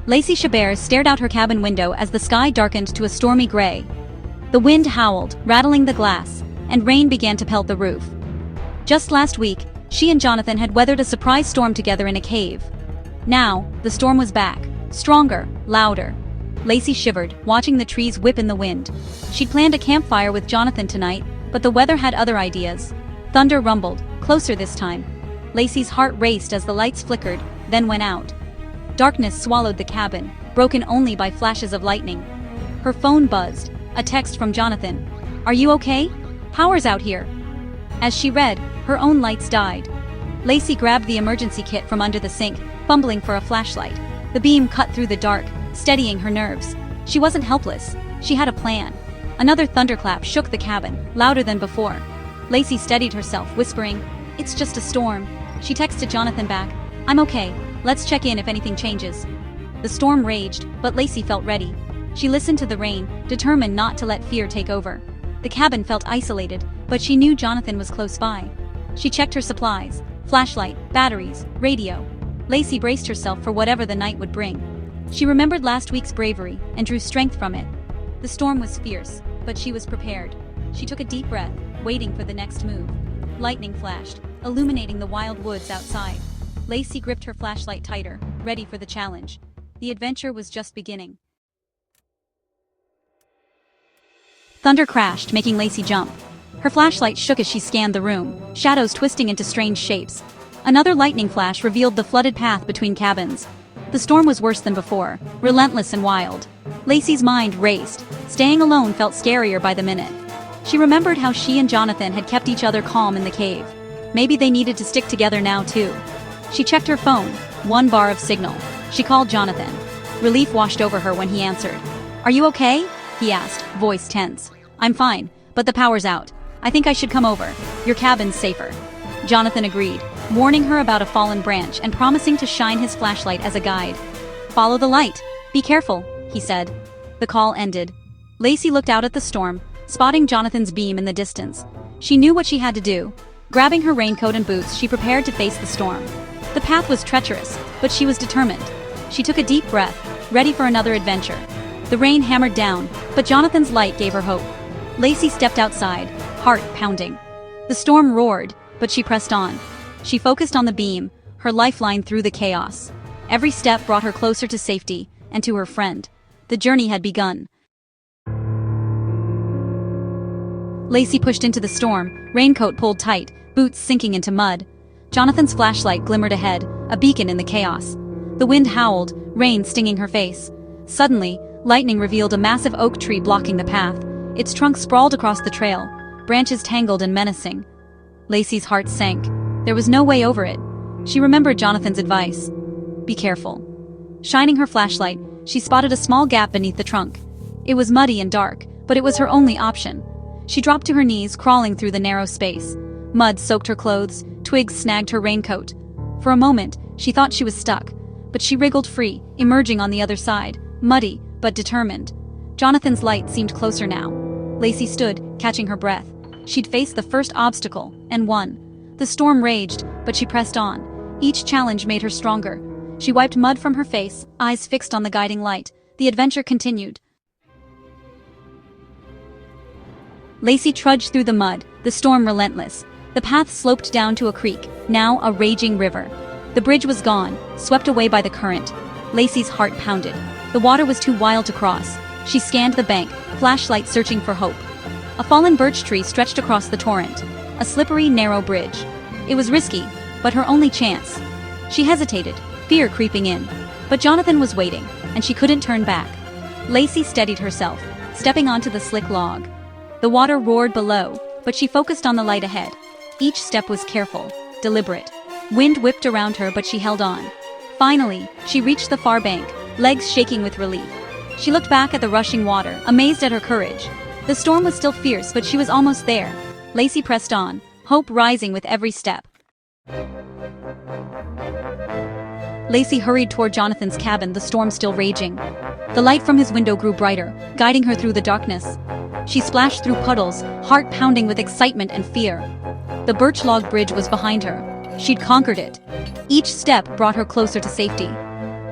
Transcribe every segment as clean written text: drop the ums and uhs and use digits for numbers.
Lacey Chabert stared out her cabin window as the sky darkened to a stormy gray. The wind howled, rattling the glass, and rain began to pelt the roof. Just last week, she and Jonathan had weathered a surprise storm together in a cave. Now, the storm was back, stronger, louder. Lacey shivered, watching the trees whip in the wind. She'd planned a campfire with Jonathan tonight, but the weather had other ideas. Thunder rumbled, closer this time. Lacey's heart raced as the lights flickered, then went out. Darkness swallowed the cabin, broken only by flashes of lightning. Her phone buzzed, a text from Jonathan. "Are you okay? Power's out here." As she read, her own lights died. Lacey grabbed the emergency kit from under the sink, fumbling for a flashlight. The beam cut through the dark, steadying her nerves. She wasn't helpless. She had a plan. Another thunderclap shook the cabin, louder than before. Lacey steadied herself, whispering, "It's just a storm." She texted Jonathan back, "I'm okay. Let's check in if anything changes." The storm raged, but Lacey felt ready. She listened to the rain, determined not to let fear take over. The cabin felt isolated, but she knew Jonathan was close by. She checked her supplies, flashlight, batteries, radio. Lacey braced herself for whatever the night would bring. She remembered last week's bravery and drew strength from it. The storm was fierce, but she was prepared. She took a deep breath, waiting for the next move. Lightning flashed, illuminating the wild woods outside. Lacey gripped her flashlight tighter, ready for the challenge. The adventure was just beginning. Thunder crashed, making Lacey jump. Her flashlight shook as she scanned the room, shadows twisting into strange shapes. Another lightning flash revealed the flooded path between cabins. The storm was worse than before, relentless and wild. Lacey's mind raced. Staying alone felt scarier by the minute. She remembered how she and Jonathan had kept each other calm in the cave. Maybe they needed to stick together now too. She checked her phone, one bar of signal. She called Jonathan. Relief washed over her when he answered. "Are you okay?" he asked, voice tense. "I'm fine, but the power's out. I think I should come over. Your cabin's safer." Jonathan agreed, warning her about a fallen branch and promising to shine his flashlight as a guide. "Follow the light. Be careful," he said. The call ended. Lacey looked out at the storm, spotting Jonathan's beam in the distance. She knew what she had to do. Grabbing her raincoat and boots, she prepared to face the storm. The path was treacherous, but she was determined. She took a deep breath, ready for another adventure. The rain hammered down, but Jonathan's light gave her hope. Lacey stepped outside, heart pounding. The storm roared, but she pressed on. She focused on the beam, her lifeline through the chaos. Every step brought her closer to safety, and to her friend. The journey had begun. Lacey pushed into the storm, raincoat pulled tight, boots sinking into mud. Jonathan's flashlight glimmered ahead, a beacon in the chaos. The wind howled, rain stinging her face. Suddenly, lightning revealed a massive oak tree blocking the path. Its trunk sprawled across the trail, branches tangled and menacing. Lacey's heart sank. There was no way over it. She remembered Jonathan's advice. Be careful. Shining her flashlight, she spotted a small gap beneath the trunk. It was muddy and dark, but it was her only option. She dropped to her knees, crawling through the narrow space. Mud soaked her clothes, twigs snagged her raincoat. For a moment, she thought she was stuck, but she wriggled free, emerging on the other side, muddy, but determined. Jonathan's light seemed closer now. Lacey stood, catching her breath. She'd faced the first obstacle, and won. The storm raged, but she pressed on. Each challenge made her stronger. She wiped mud from her face, eyes fixed on the guiding light. The adventure continued. Lacey trudged through the mud, the storm relentless. The path sloped down to a creek, now a raging river. The bridge was gone, swept away by the current. Lacey's heart pounded. The water was too wild to cross. She scanned the bank, flashlight searching for hope. A fallen birch tree stretched across the torrent. A slippery, narrow bridge. It was risky, but her only chance. She hesitated, fear creeping in. But Jonathan was waiting, and she couldn't turn back. Lacey steadied herself, stepping onto the slick log. The water roared below, but she focused on the light ahead. Each step was careful, deliberate. Wind whipped around her, but she held on. Finally, she reached the far bank, legs shaking with relief. She looked back at the rushing water, amazed at her courage. The storm was still fierce, but she was almost there. Lacey pressed on, hope rising with every step. Lacey hurried toward Jonathan's cabin, the storm still raging. The light from his window grew brighter, guiding her through the darkness. She splashed through puddles, heart pounding with excitement and fear. The birch log bridge was behind her. She'd conquered it. Each step brought her closer to safety.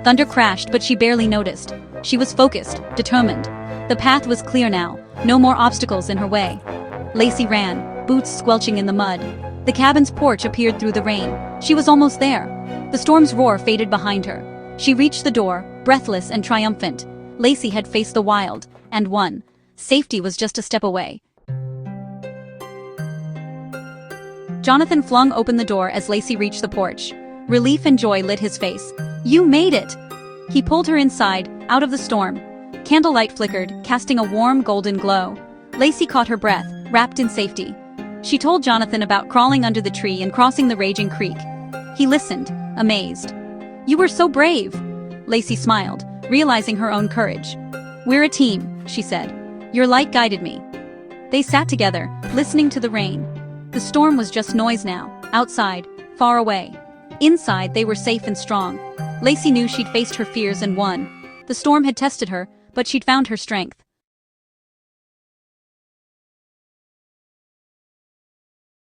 Thunder crashed, but she barely noticed. She was focused, determined. The path was clear now, no more obstacles in her way. Lacey ran, boots squelching in the mud. The cabin's porch appeared through the rain. She was almost there. The storm's roar faded behind her. She reached the door, breathless and triumphant. Lacey had faced the wild, and won. Safety was just a step away. Jonathan flung open the door as Lacey reached the porch. Relief and joy lit his face. "You made it!" He pulled her inside, out of the storm. Candlelight flickered, casting a warm golden glow. Lacey caught her breath, wrapped in safety. She told Jonathan about crawling under the tree and crossing the raging creek. He listened, amazed. "You were so brave!" Lacey smiled, realizing her own courage. "We're a team," she said. "Your light guided me." They sat together, listening to the rain. The storm was just noise now, outside, far away. Inside, they were safe and strong. Lacey knew she'd faced her fears and won. The storm had tested her, but she'd found her strength.